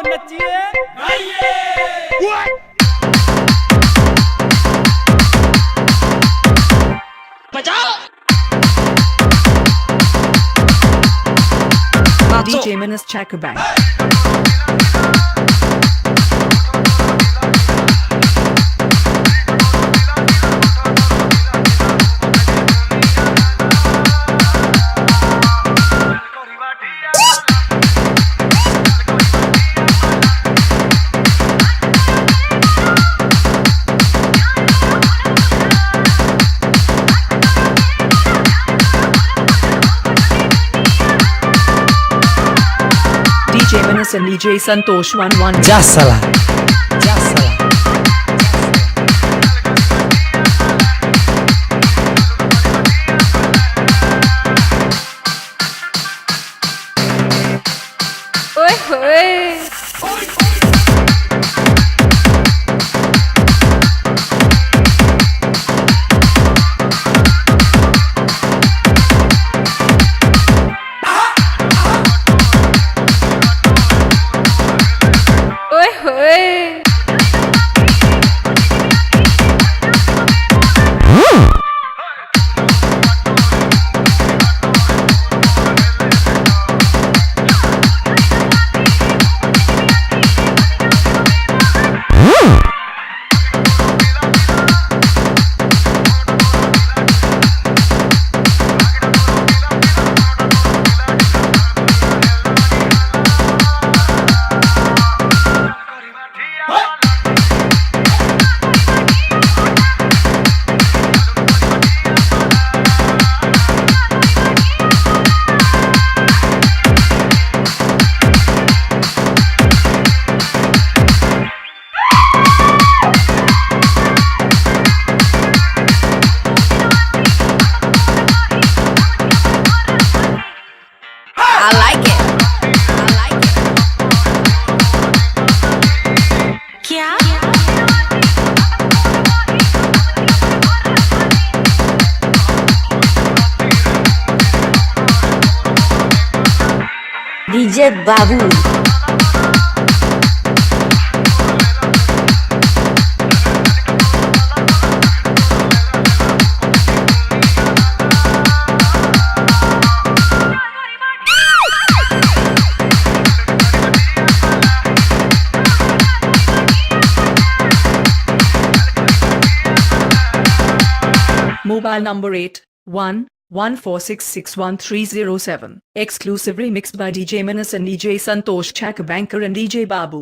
नचिए गाइए। बजाओ DJ Manasa Chakabank. DJ Manasa and DJ Santosh 11. जा साला जा साला ओए होए ओए होए I like it. I like it. क्या? DJ babu. Mobile number 8114661307. Exclusively mixed by DJ Manasa and DJ Santosh Chakabank and DJ Babu.